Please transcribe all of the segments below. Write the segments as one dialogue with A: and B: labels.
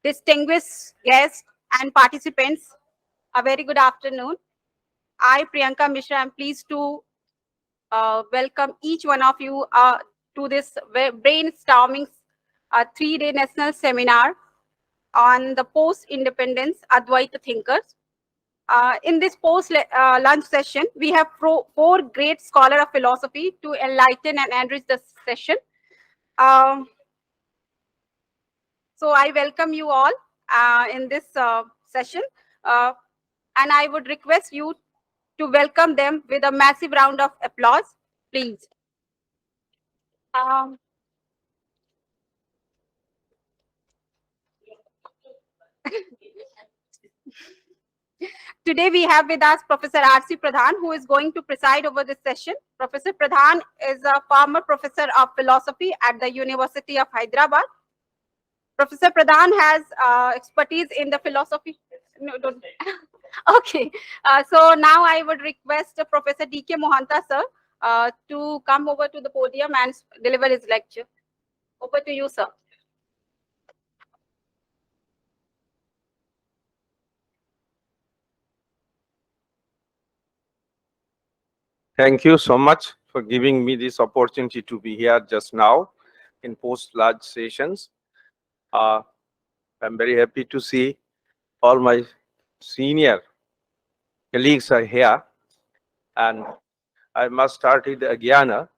A: Distinguished guests and participants, a very good afternoon. I, Priyanka Mishra, am pleased to welcome each one of you to this brainstorming 3-day national seminar on the post-independence Advaita thinkers. In this post-lunch session, we have four great scholars of philosophy to enlighten and enrich the session. So I welcome you all in this session, and I would request you to welcome them with a massive round of applause, please. Today we have with us Professor R.C. Pradhan, who is going to preside over this session. Professor Pradhan is a former professor of philosophy at the University of Hyderabad. Professor Pradhan has expertise in the philosophy. No, don't. Okay. So now I would request Professor D.K. Mohanta, sir, to come over to the podium and deliver his lecture. Over to you, sir.
B: Thank you so much for giving me this opportunity to be here just now in post-lunch sessions. I'm very happy to see all my senior colleagues are here, and I must start with Ajñāna.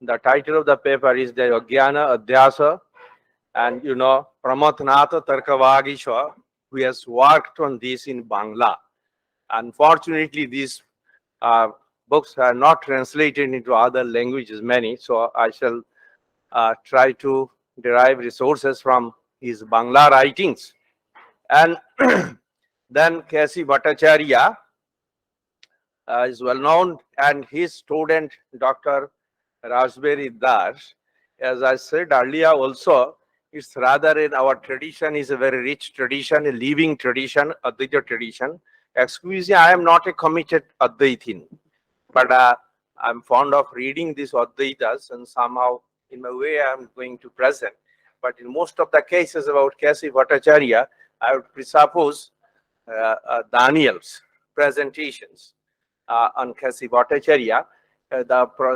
B: The title of the paper is the Ajñāna, Adhyāsa, and Pramathanātha Tarkavāgīśa, who has worked on this in Bangla. Unfortunately, these books are not translated into other languages, many, so I shall try to derive resources from his Bangla writings. And then K.C.Bhattacharyya is well known, and his student, Dr. Rashvihary, as I said earlier also, it's rather in our tradition, is a very rich tradition, a living tradition, Advaita tradition. Excuse me, I am not a committed Advaitin, but I'm fond of reading these Advaitas, and somehow in my way I'm going to present. But in most of the cases about K.C.Bhattacharyya, I would presuppose Daniel's presentations on K.C.Bhattacharyya.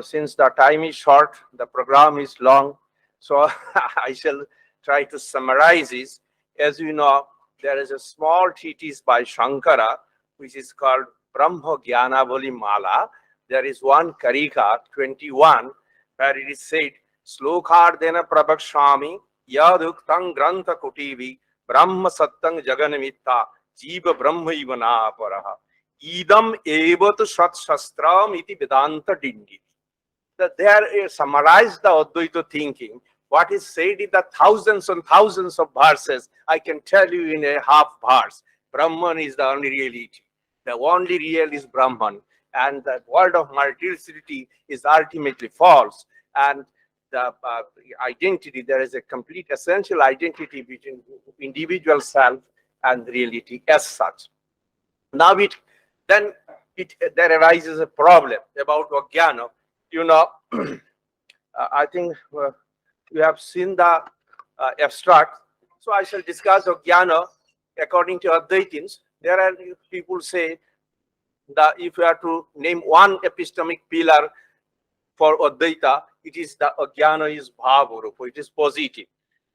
B: Since the time is short, the program is long, so I shall try to summarize this. As you know, there is a small treatise by Shankara, which is called Brahma Jnanavali Mala. There is one Karika 21, where it is said, Slokardena Prabhakshami Yaduktang Grantha Kutivi Brahma Sattang Jaganamitta Jiva Brahma Ivana Paraha Idam Evat Shat Shastram Iti Vedanta Dindi. There summarized the Advaita thinking. What is said in the thousands and thousands of verses, I can tell you in a half verse. Brahman is the only reality. The only real is Brahman. And the world of multiplicity is ultimately false. And the identity, there is a complete essential identity between individual self and reality as such. Now there arises a problem about Ajñāna. I think you have seen the abstract. So I shall discuss Ajñāna according to Advaitins. There are people say that if you have to name one epistemic pillar for Advaita, it is the Ajñāna is Bhavarupa, it is positive.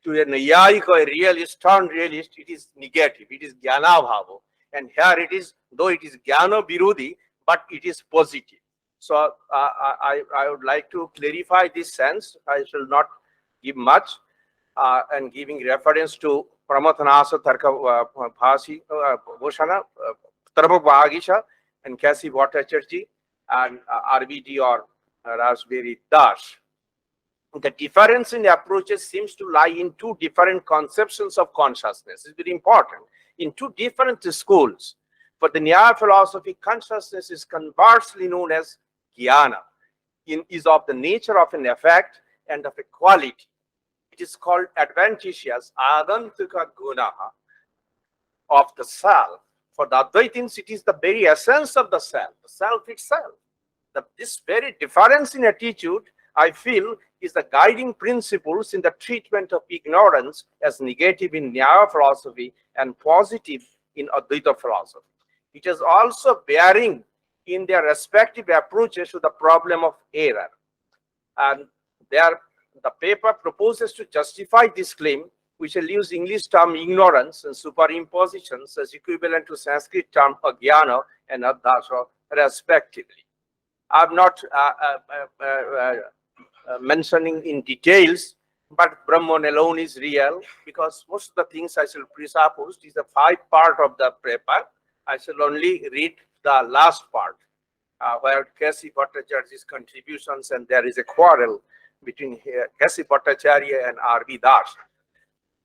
B: To a Nayayika, a realist, stern realist, it is negative, it is Jnana Bhava. And here it is, though it is Jnana Virudhi, but it is positive. So I would like to clarify this sense. I shall not give much, and giving reference to Pramathanātha Tarkavāgīśa and K.C.Bhattacharyya and RBD or Rashvihary Das. The difference in the approaches seems to lie in two different conceptions of consciousness. It's very important. In two different schools. For the Nyaya philosophy, consciousness is conversely known as Jnana, is of the nature of an effect and of a quality. It is called adventitious agantika gunaha of the self. For the Advaitins, it is the very essence of the self itself. This very difference in attitude I feel is the guiding principles in the treatment of ignorance as negative in Nyaya philosophy and positive in Advaita philosophy. It is also bearing in their respective approaches to the problem of error. And the paper proposes to justify this claim, which will use English term ignorance and superimpositions as equivalent to Sanskrit term Ajñāna and Adhyāsa respectively. I'm not mentioning in details, but Brahman alone is real, because most of the things I shall presuppose is the 5 part of the paper. I shall only read the last part, where K.C. Bhattacharyya's contributions, and there is a quarrel between K.C. Bhattacharya and R.B. Das.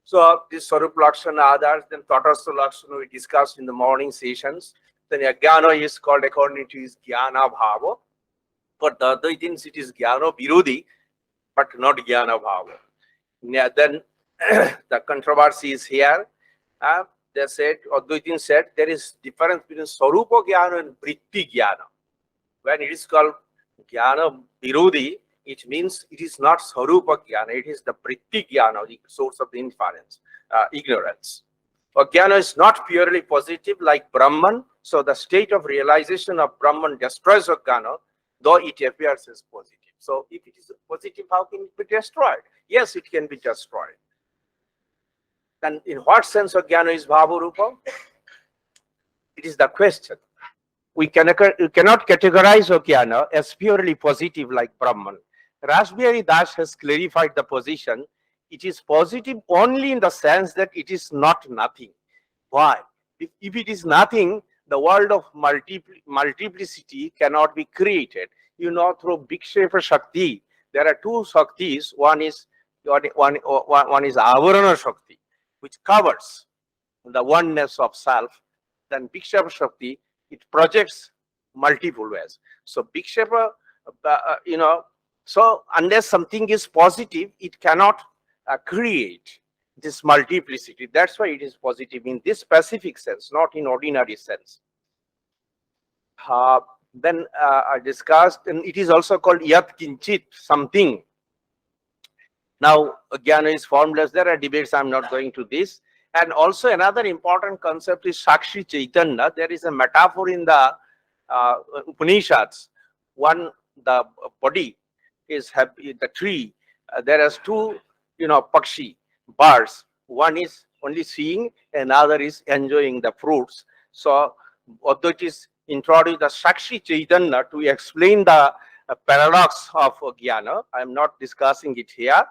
B: So this Sarup Lakshana, others, then Tatastha Lakshana we discussed in the morning sessions. Then Ajñāna is called according to his Jnana Bhava. For the Advaitins, it is Jnana Virudhi, but not Jnana Bhava. Then the controversy is here. They said, Advaitin said, there is difference between Sarupa Jnana and Vritti Jnana. When it is called Jnana Virudhi, it means it is not Sarupa Jnana, it is the Vritti Jnana, the source of the inference, ignorance. Ajñāna is not purely positive like Brahman, so the state of realization of Brahman destroys Ajñāna, though it appears as positive. So if it is positive, how can it be destroyed? Yes, it can be destroyed. Then in what sense Ajñāna is Bhava-rupa? It is the question. We cannot categorize Ajñāna as purely positive like Brahman. Rashvihary Das has clarified the position. It is positive only in the sense that it is not nothing. Why? If it is nothing, the world of multiplicity cannot be created. You know, through Vikshepa Shakti, there are 2 Shaktis. One is Avarana Shakti, which covers the oneness of self. Then Vikshepa Shakti, it projects multiple ways. So Vikshepa, so unless something is positive, it cannot create this multiplicity. That's why it is positive in this specific sense, not in ordinary sense. Then I discussed, and it is also called Yat Kinchit, something. Now, Ajñāna is formless. There are debates. I'm not going to this. And also another important concept is Sakshi Chaitanya. There is a metaphor in the Upanishads. One, the body is happy, the tree. There is 2, Pakshi, birds. One is only seeing, another is enjoying the fruits. So, Advaita is introduced the Sakshi Chaitanya to explain the paradox of Ajñāna. I am not discussing it here.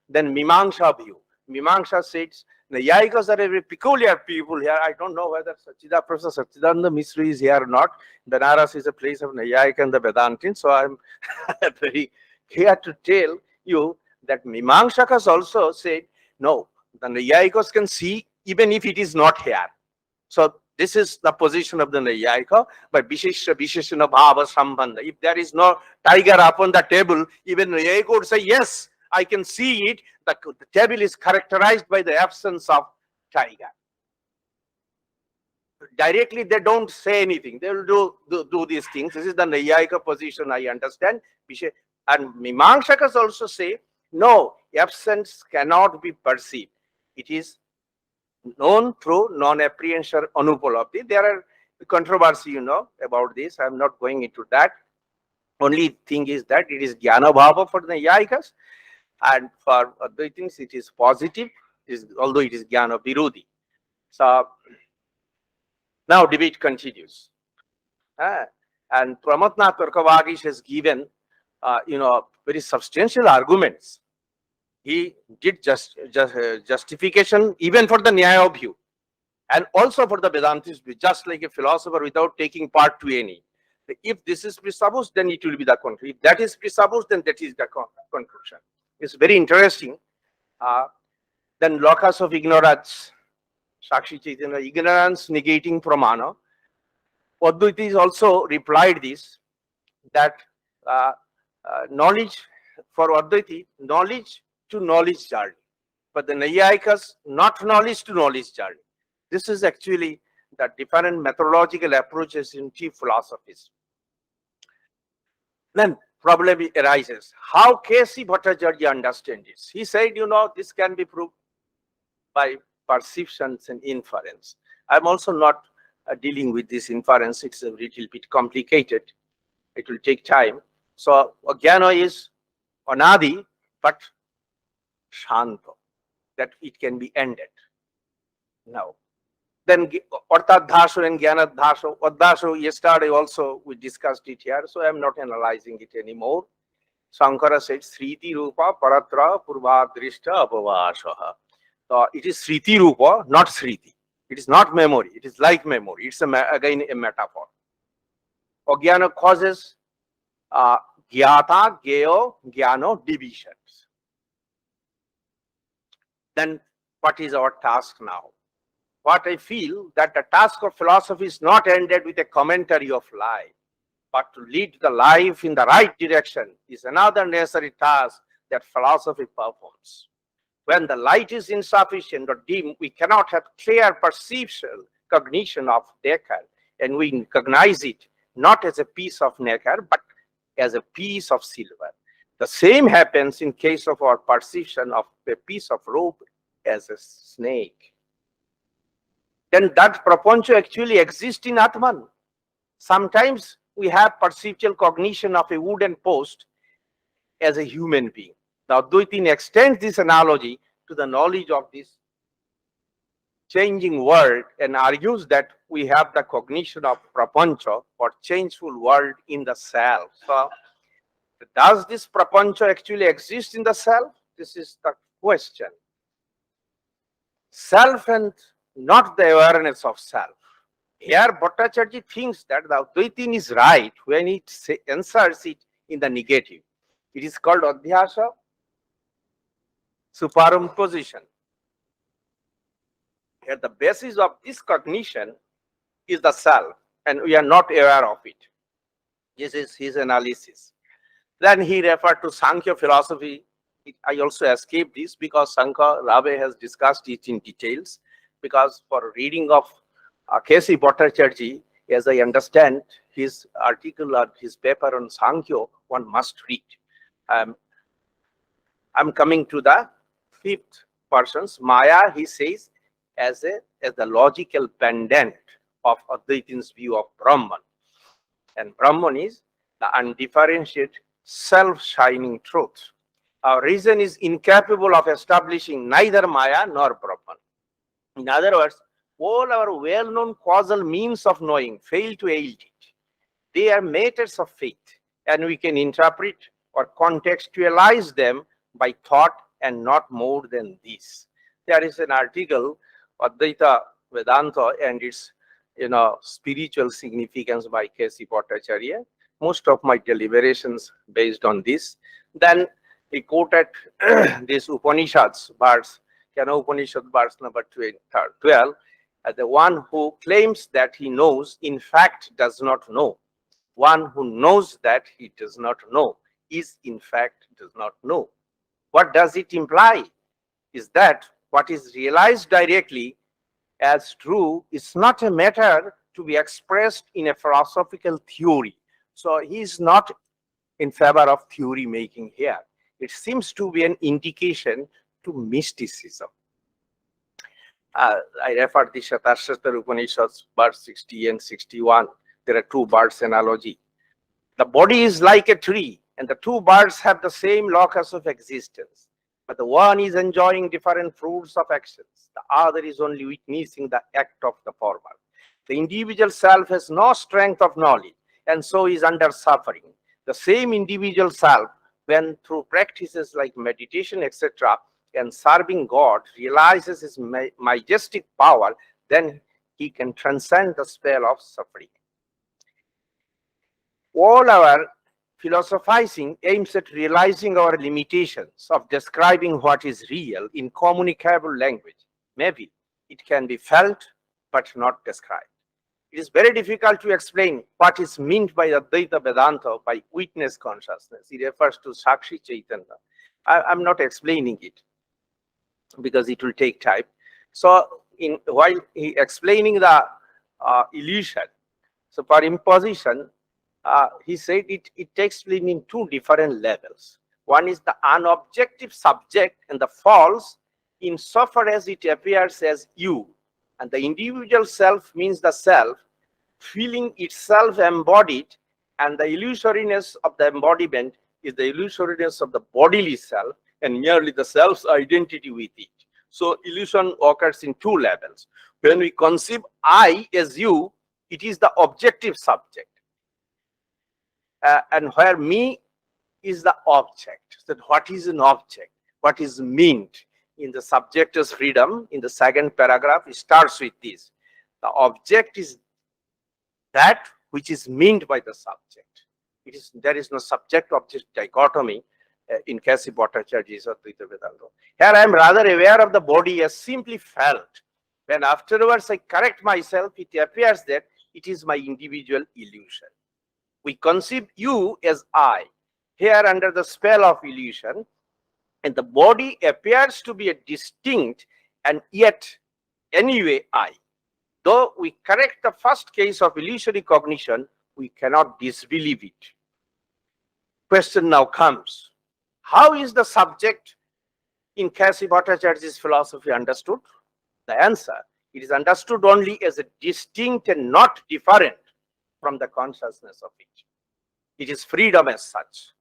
B: Then Mimamsa view. Mimamsa says, Nayayikas are a very peculiar people here. I don't know whether Professor Sachidananda Misri is here or not. Banaras is a place of Nayayika and the Vedantin. So I'm very here to tell you that Mimamsakas also said, no, the Nayayikas can see even if it is not here. So this is the position of the Nayayika, but Visheshana Bhava Sambandha. If there is no tiger upon the table, even Nayayika would say, yes, I can see it. The table is characterized by the absence of tiger. Directly, they don't say anything. They will do these things. This is the Nayayika position, I understand. And Mimamsakas also say, no, absence cannot be perceived. It is known through non-apprehension anupalabdhi. There are controversy, about this. I am not going into that. Only thing is that it is Jnana Bhava for the Nayayikas. And for Advaitins, it is positive, although it is Jnana Virudhi. So, now debate continues. And Pramathanātha Tarkavāgīśa has given, very substantial arguments. He did justification even for the Nyaya view and also for the Vedantist view, just like a philosopher without taking part to any. If this is presupposed, then it will be the conclusion. If that is presupposed, then that is the conclusion. It's very interesting. Then locus of ignorance, Sakshi Chaitanya, ignorance negating pramana. Advaita is also replied this, that knowledge for Advaita, knowledge to knowledge journey. But the Nayayikas, not knowledge to knowledge journey. This is actually the different methodological approaches in chief philosophies. Then problem arises. How K.C. Bhattacharyya understands this? He said, this can be proved by perceptions and inference. I'm also not dealing with this inference. It's a little bit complicated. It will take time. So Ajñāna is anadi, but shanto, that it can be ended. Now, then Adhyāsa and Adhyāsa, yesterday also we discussed it here, so I'm not analyzing it anymore. Shankara said, Sriti Rupa Paratra Purvadrishta Apavasaha. So it is Sriti Rupa, not Sriti. It is not memory. It is like memory. It's again a metaphor. Ajñāna causes Gyata, Gyo, Jnano divisions. Then what is our task now? What I feel that the task of philosophy is not ended with a commentary of life, but to lead the life in the right direction is another necessary task that philosophy performs. When the light is insufficient or dim, we cannot have clear perceptual cognition of nacre, and we recognize it not as a piece of nacre, but as a piece of silver. The same happens in case of our perception of a piece of rope as a snake. Then that prapancha actually exists in Atman. Sometimes we have perceptual cognition of a wooden post as a human being. The Advaitin extends this analogy to the knowledge of this changing world and argues that we have the cognition of prapancha or changeful world in the self. So, does this prapancha actually exist in the self? This is the question. Self and not the awareness of self. Here, Bhattacharya thinks that the Advaitin is right when it answers it in the negative. It is called Adhyāsa, superimposition. Here, the basis of this cognition is the self, and we are not aware of it. This is his analysis. Then he referred to Sankhya philosophy. I also escaped this because Sankhya Rabe has discussed it in details. Because for reading of K.C. Bhattacharyya, as I understand his article or his paper on Sankhya, one must read. I'm coming to the fifth person's Maya, he says, as the logical pendant of Advaitin's view of Brahman. And Brahman is the undifferentiated, self-shining truth. Our reason is incapable of establishing neither Maya nor Brahman. In other words, all our well-known causal means of knowing fail to aid it. They are matters of faith, and we can interpret or contextualize them by thought and not more than this. There is an article, Advaita Vedanta and its spiritual significance by K.C. Bhattacharya. Most of my deliberations based on this. Then he quoted this Upanishads verse, Upanishad verse number 12, the one who claims that he knows, in fact does not know. One who knows that he does not know is in fact does not know. What does it imply? Is that what is realized directly as true is not a matter to be expressed in a philosophical theory. So he is not in favor of theory making here. It seems to be an indication to mysticism. I refer the Shatashatra Upanishads, verse 60 and 61. There are two birds analogy. The body is like a tree, and the two birds have the same locus of existence. But the one is enjoying different fruits of actions. The other is only witnessing the act of the former. The individual self has no strength of knowledge, and so is under suffering. The same individual self, when through practices like meditation, etc., and serving God, realizes his majestic power, then he can transcend the spell of suffering. All our philosophizing aims at realizing our limitations of describing what is real in communicable language. Maybe it can be felt, but not described. It is very difficult to explain what is meant by Advaita Vedanta by witness consciousness. He refers to Sakshi Chaitanya. I'm not explaining it because it will take time. So while he explaining the illusion, so for imposition, he said it takes place in two different levels. One is the unobjective subject and the false insofar as it appears as you. And the individual self means the self, feeling itself embodied, and the illusoriness of the embodiment is the illusoriness of the bodily self and merely the self's identity with it. So illusion occurs in two levels. When we conceive I as you, it is the objective subject. And where me is the object. That what is an object? What is meant? In the subject's freedom, in the second paragraph, it starts with this. The object is that which is meant by the subject. There is no subject-object dichotomy in K.C.Bhattacharyya's Advaita Vedanta. Here I am rather aware of the body as simply felt. When afterwards I correct myself, it appears that it is my individual illusion. We conceive you as I, here under the spell of illusion, and the body appears to be a distinct and yet anyway I. Though we correct the first case of illusory cognition, we cannot disbelieve it. Question now comes, how is the subject in K.C.Bhattacharya's philosophy understood? The answer, it is understood only as a distinct and not different from the consciousness of it. It is freedom as such.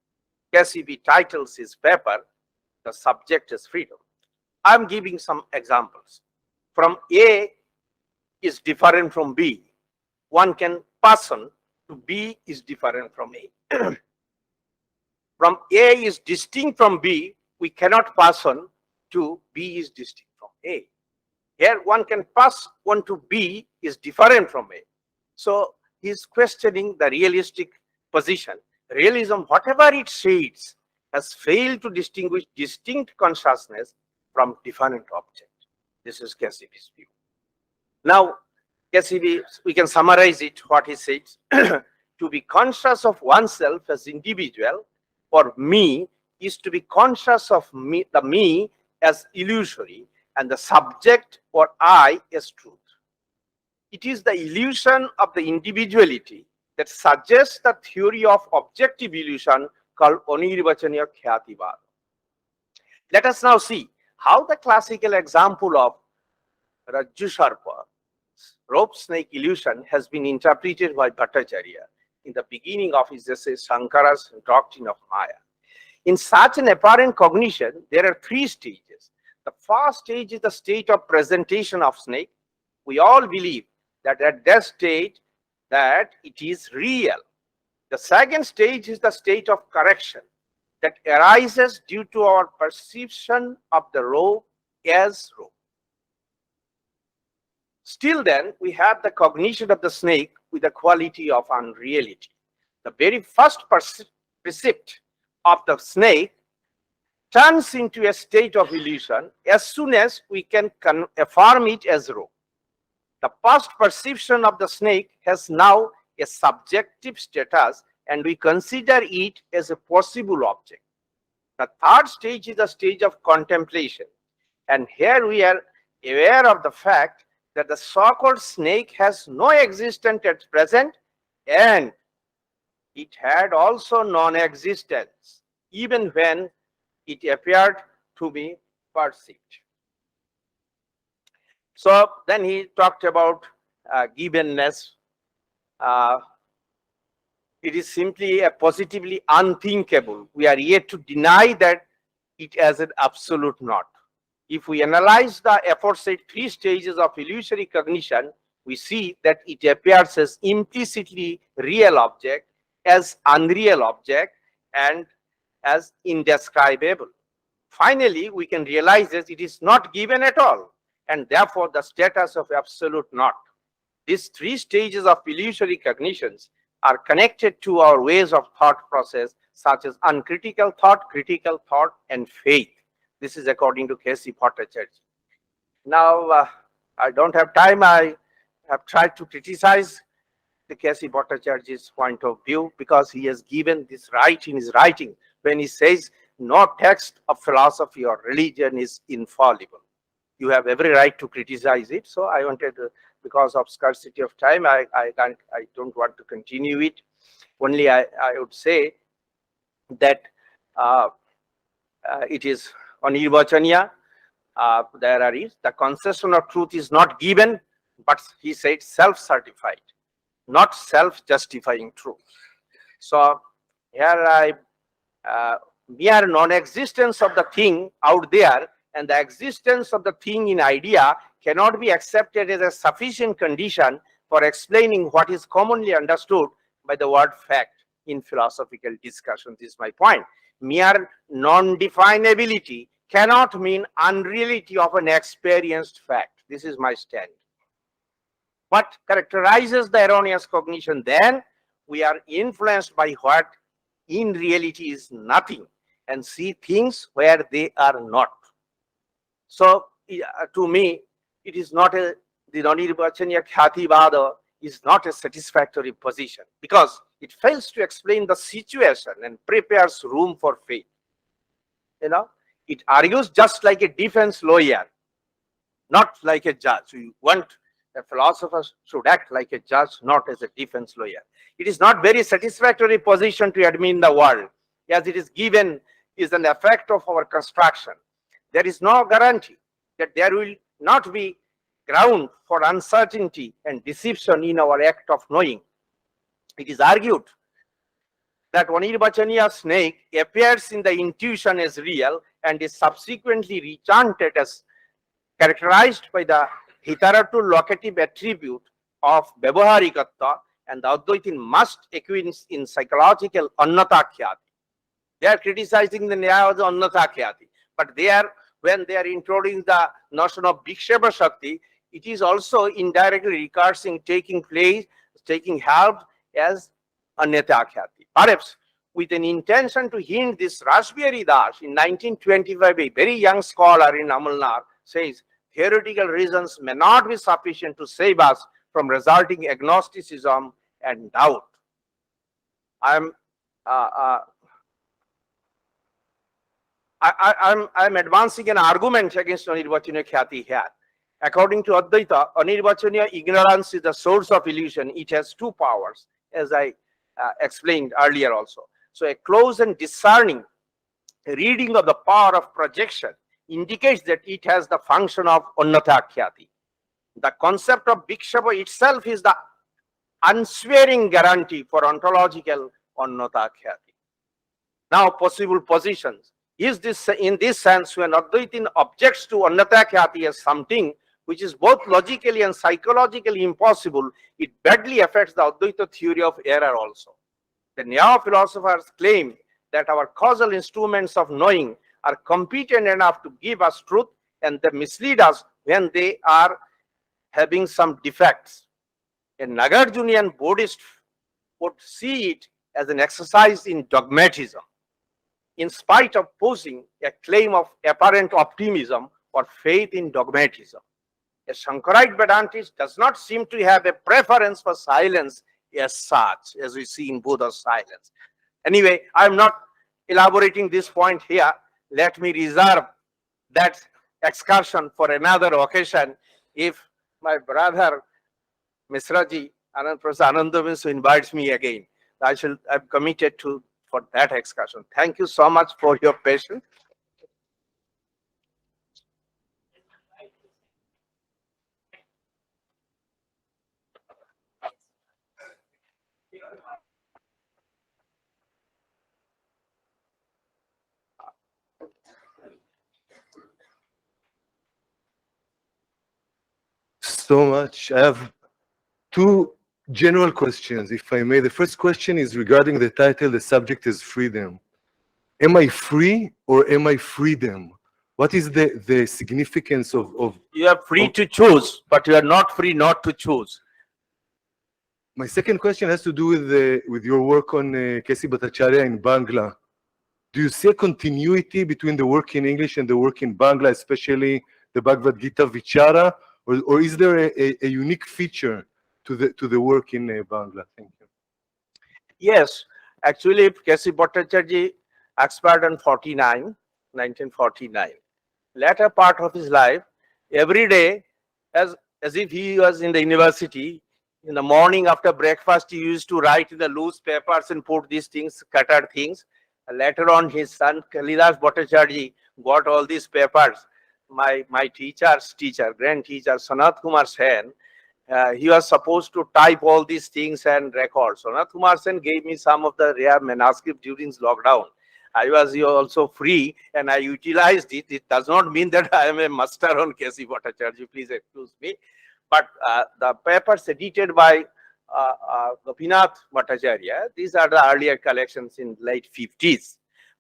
B: K.C.B. titles his paper, The Subject is Freedom. I am giving some examples. From A is different from B. One can pass on to B is different from A. From A is distinct from B, we cannot pass on to B is distinct from A. Here one can pass on to B is different from A. So he is questioning the realistic position. Realism, whatever it shades, has failed to distinguish distinct consciousness from different object. This is K.C.B's view. Now, K.C.B, we can summarize it, what he says. To be conscious of oneself as individual, or me, is to be conscious of me, the me as illusory, and the subject or I as truth. It is the illusion of the individuality that suggests the theory of objective illusion called Anirvachaniya Khyatibad. Let us now see how the classical example of Rajju Sarpa, rope snake illusion, has been interpreted by Bhattacharya in the beginning of his essay Shankara's Doctrine of Maya. In such an apparent cognition, there are three stages. The first stage is the state of presentation of snake. We all believe that at that stage that it is real. The second stage is the state of correction that arises due to our perception of the rope as rope. Still then, we have the cognition of the snake with the quality of unreality. The very first percept of the snake turns into a state of illusion as soon as we can affirm it as rope. The past perception of the snake has now a subjective status and we consider it as a possible object. The third stage is the stage of contemplation. And here we are aware of the fact that the so-called snake has no existence at present and it had also non-existence even when it appeared to be perceived. So then he talked about givenness. It is simply a positively unthinkable. We are yet to deny that it as an absolute not. If we analyze the aforesaid three stages of illusory cognition, we see that it appears as implicitly real object, as unreal object, and as indescribable. Finally, we can realize that it is not given at all, and therefore the status of absolute not. These three stages of illusory cognitions are connected to our ways of thought process, such as uncritical thought, critical thought, and faith. This is according to K.C. Bhattacharya. Now, I don't have time. I have tried to criticize the K.C. Bhattacharya's point of view because he has given this right in his writing when he says no text of philosophy or religion is infallible. You have every right to criticize it. So I wanted, because of scarcity of time, I don't want to continue it. Only I would say that it is Anirvachaniya. There is the concession of truth is not given, but he said self-certified, not self-justifying truth. So here mere non-existence of the thing out there and the existence of the thing in idea cannot be accepted as a sufficient condition for explaining what is commonly understood by the word fact in philosophical discussion. This is my point. Mere non-definability cannot mean unreality of an experienced fact. This is my stand. What characterizes the erroneous cognition then? We are influenced by what in reality is nothing and see things where they are not. So to me, it is not the Nirvachaniya Khyātivāda is not a satisfactory position because it fails to explain the situation and prepares room for faith. It argues just like a defense lawyer, not like a judge. We want a philosopher should act like a judge, not as a defense lawyer. It is not very satisfactory position to admit in the world, as it is given is an effect of our construction. There is no guarantee that there will not be ground for uncertainty and deception in our act of knowing. It is argued that Anirvachaniya snake appears in the intuition as real and is subsequently rechanted as characterized by the hitherto locative attribute of Vyavaharikattva, and the Advaitin must acquiesce in psychological Annata Khyati. They are criticizing the Nyaya of the Annata Khyati, but when they are introducing the notion of Bhikshava Shakti, it is also indirectly recursing, taking help as Annata Khyati. Perhaps with an intention to hint this, Rashvihary Das in 1925, a very young scholar in Amalnar, says theoretical reasons may not be sufficient to save us from resulting agnosticism and doubt. I'm advancing an argument against Anirvachaniya Khyati here. According to Advaita, Anirvachaniya ignorance is the source of illusion. It has two powers, as I explained earlier also. So a close and discerning reading of the power of projection indicates that it has the function of Annata Khyati. The concept of Bhikshava itself is the unswearing guarantee for ontological Annata Khyati. Now, possible positions. Is this in this sense when Advaitin objects to Annata Khyati as something which is both logically and psychologically impossible, it badly affects the Advaita theory of error also. The neo-philosophers claim that our causal instruments of knowing are competent enough to give us truth, and they mislead us when they are having some defects. A Nagarjunian Buddhist would see it as an exercise in dogmatism, in spite of posing a claim of apparent optimism or faith in dogmatism. A Shankarite Vedantist does not seem to have a preference for silence as such, as we see in Buddha's silence. Anyway, I am not elaborating this point here. Let me reserve that excursion for another occasion. If my brother Misraji Professor Anandavinsu invites me again, I'm committed for that excursion. Thank you so much for your patience.
C: So much. I have two general questions, if I may. The first question is regarding the title, the subject is freedom. Am I free or am I freedom? What is the significance of
B: You are free to choose, but you are not free not to choose.
C: My second question has to do with your work on K.C.Bhattacharyya in Bangla. Do you see a continuity between the work in English and the work in Bangla, especially the Bhagavad Gita Vichara, or is there a unique feature to the work in Bangla? Thank you.
B: Yes, actually, K.C. Bhattacharya expired on 1949. Latter part of his life, every day, as if he was in the university, In the morning after breakfast, he used to write in the loose papers and put these things, scattered things. Later on, his son, K.C. Bhattacharyya, got all these papers. My teacher's teacher, grand teacher, Sanat Kumar Sen, he was supposed to type all these things and record. Sanat Kumar Sen gave me some of the rare manuscript during lockdown. I was also free and I utilized it. It does not mean that I am a master on K.C. Bhattacharyya, please excuse me. But the papers edited by Pramathanātha Tarkavāgīśa, these are the earlier collections in late 50s.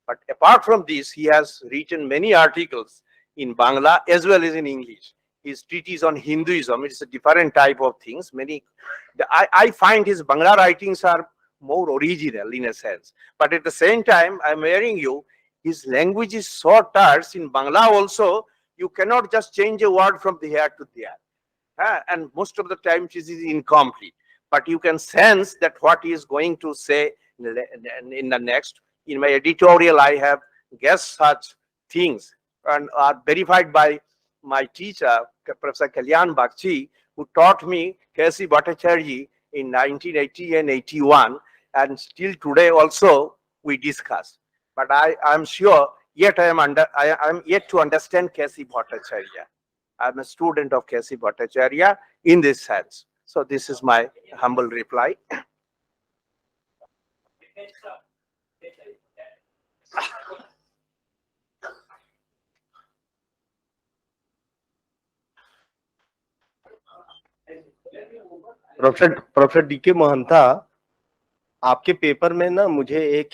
B: But apart from this, he has written many articles in Bangla as well as in English. His treatise on Hinduism, it's a different type of things. I find his Bangla writings are more original in a sense. But at the same time, I'm hearing you, his language is so terse in Bangla also, you cannot just change a word from here to there. And most of the time it is incomplete. But you can sense that what he is going to say in the next. In my editorial, I have guessed such things and are verified by my teacher, Professor Kalyan Bakshi, who taught me K.C. Bhattacharyya in 1980 and 81, and still today also we discuss. But I am sure yet I am yet to understand K.C. Bhattacharyya. I'm a student of K.C. Bhattacharyya in this sense. So this is my humble reply.
D: Professor DK. Mohanta, आपके paper में ना मुझे एक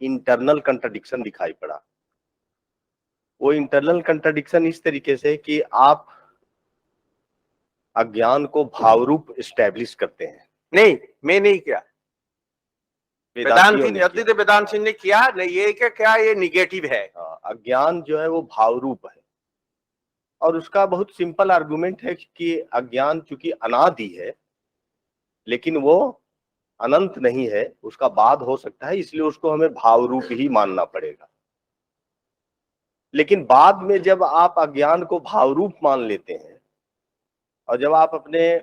D: internal contradiction दिखाई पड़ा। वो internal contradiction इस तरीके से कि आप अज्ञान को भाव रूप एस्टैब्लिश करते हैं।
B: नहीं, मैं नहीं किया, वेदांत सिंह ने किया। नहीं, ये क्या ये निगेटिव है।
D: अज्ञान जो है वो भाव रूप है और उसका बहुत सिंपल आर्गुमेंट है कि अज्ञान चूंकि अनादि है लेकिन वो अनंत नहीं है, उसका बाद हो सकता है, इसलिए उसको हमें भाव रूप ही मानना पड़ेगा। लेकिन बाद में जब आप अज्ञान को भाव रूप मान लेते हैं और जब आप अपने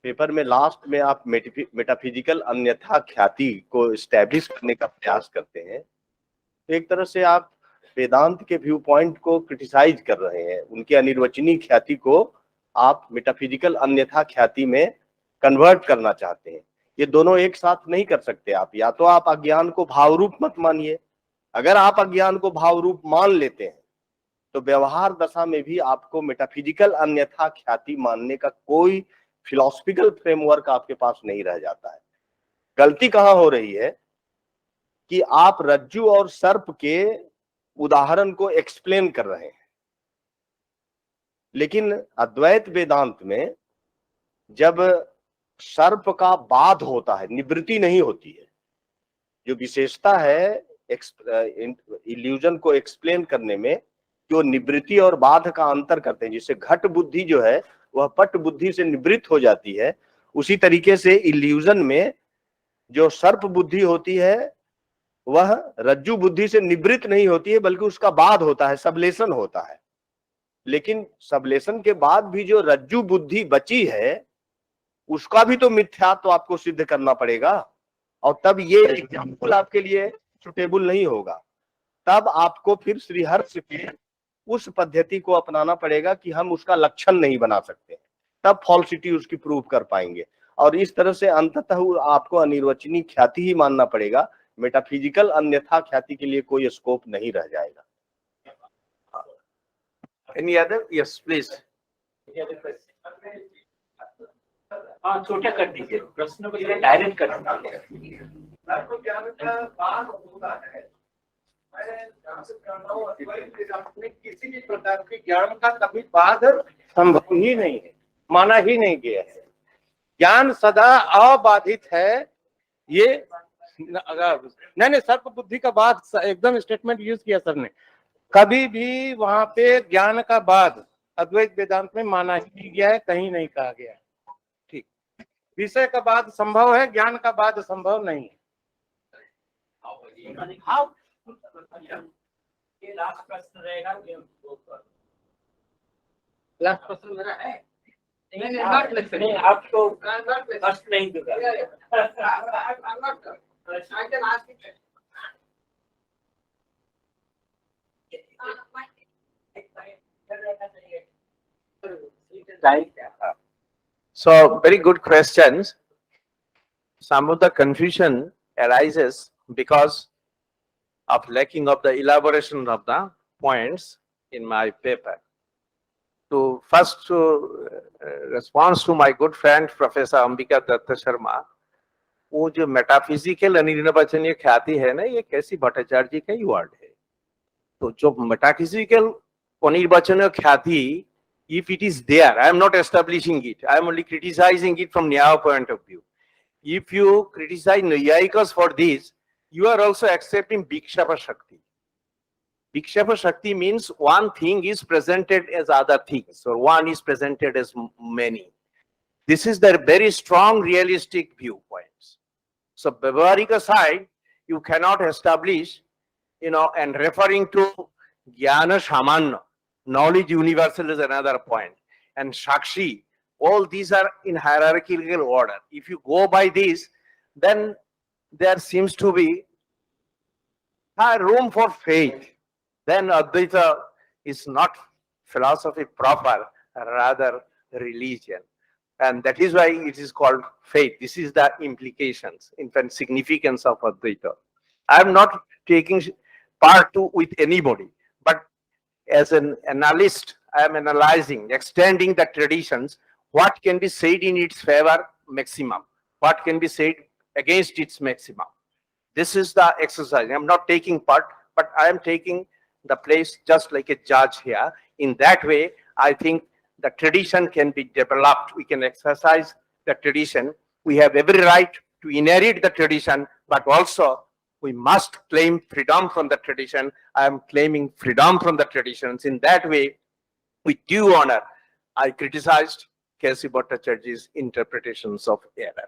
D: पेपर में लास्ट में आप मेटाफिजिकल अन्यथा ख्याति को एस्टैब्लिश करने का प्रयास करते हैं, तो एक तरह से आप वेदांत के व्यू पॉइंट को क्रिटिसाइज कर रहे हैं। उनके अनिर्वचनीय ख्याति को आप मेटाफिजिकल अन्यथा ख्याति में कन्वर्ट करना चाहते हैं। ये दोनों एक साथ नहीं कर सकते आप। या तो आप अज्ञान को भाव रूप मत मानिए, अगर आप अज्ञान को भाव रूप मान लेते हैं तो व्यवहार दशा में भी आपको मेटाफिजिकल अन्यथा ख्याति मानने का कोई फिलोसफिकल फ्रेमवर्क आपके पास नहीं रह जाता है। गलती कहां हो रही है कि आप रज्जु और सर्प के उदाहरण को एक्सप्लेन कर रहे हैं, लेकिन अद्वैत वेदांत में जब सर्प का बाध होता है, निवृत्ति नहीं होती है, जो विशेषता है इल्यूजन को एक्सप्लेन करने में कि वो निवृत्ति और बाध का अंतर करते हैं। जिससे घट बुद्धि जो है वह पट बुद्धि से निवृत्त हो जाती है, उसी तरीके से इल्यूजन में जो सर्प बुद्धि होती है वह रज्जु बुद्धि से निवृत्त नहीं होती है, बल्कि उसका बाध होता है, सबलेशन होता है। लेकिन सबलेशन के बाद भी जो रज्जु बुद्धि बची है उसका भी तो मिथ्यात्व तो आपको सिद्ध करना पड़ेगा, और तब ये एग्जाम्पल आपके लिए सुटेबल नहीं होगा। तब आपको फिर श्रीहर्ष के उस पद्धति को अपनाना पड़ेगा कि हम उसका लक्षण नहीं बना सकते, तब फॉल्सिटी उसकी प्रूव कर पाएंगे। और इस तरह से अंततः आपको अनिर्वचनीय ख्याति ही मानना पड़ेगा, मेटाफिजिकल अन्यथा ख्याति के लिए कोई स्कोप नहीं रह जाएगा।
B: Any other? Yes, please.
E: हाँ, छोटा कर दीजिए, प्रश्न को डायरेक्ट कर दीजिए।
F: किसी भी प्रकार के ज्ञान का कभी बाध संभव ही नहीं है, माना ही नहीं गया है। ज्ञान सदा अबाधित है। ये नहीं, सर्प बुद्धि का बाध एकदम स्टेटमेंट यूज किया सर ने। कभी भी वहां पे ज्ञान का बाध अद्वैत वेदांत में माना ही नहीं गया है, कहीं नहीं कहा गया है। ठीक, विषय का बाध संभव है, ज्ञान का बाध संभव नहीं है।
E: ये लास्ट प्रश्न रहेगा।
F: लास्ट प्रश्न मेरा है।
E: नहीं आपको कष्ट नहीं दूंगा।
B: So very good questions. Some of the confusion arises because of lacking of the elaboration of the points in my paper. To first response to my good friend Professor Ambika Datta Sharma, वो जो metaphysical अनिर्वचनीय ख्याति है ना, ये KC. Bhattacharya जी का ही word है। तो जो मेटाफिजिकल अनिर्वचनीय ख्याति, if it is there, I am not establishing it, I am only criticizing it from Nyaya point of view. If you criticize Nyayikas for this, you are also accepting Bhikshapa Shakti. Bhikshapa Shakti means one thing is presented as other things, or one is presented as many. This is the very strong realistic viewpoints. So, Vyavaharika side, you cannot establish, and referring to Jnana Samanya, knowledge universal is another point. And Shakshi, all these are in hierarchical order. If you go by this, then there seems to be a room for faith. Then Advaita is not philosophy proper, rather religion. And that is why it is called faith. This is the implications, in fact, significance of Advaita. I am not taking part with anybody, but as an analyst, I am analyzing, extending the traditions, what can be said in its favor maximum, what can be said against its maximum. This is the exercise. I am not taking part, but I am taking the place just like a judge here. In that way, I think the tradition can be developed. We can exercise the tradition. We have every right to inherit the tradition, but also we must claim freedom from the tradition. I am claiming freedom from the traditions. In that way, with due honor, I criticized K.C. Bhattacharya's interpretations of error.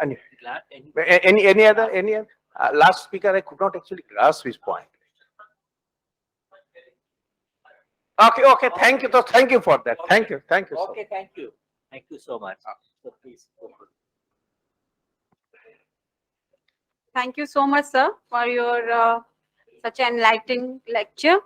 B: Any other? Last speaker, I could not actually grasp his point. Okay, thank you. So thank you for that. Thank you.
E: Okay, thank you. Thank you so much. So please.
A: Thank you so much, sir, for your such an enlightening lecture.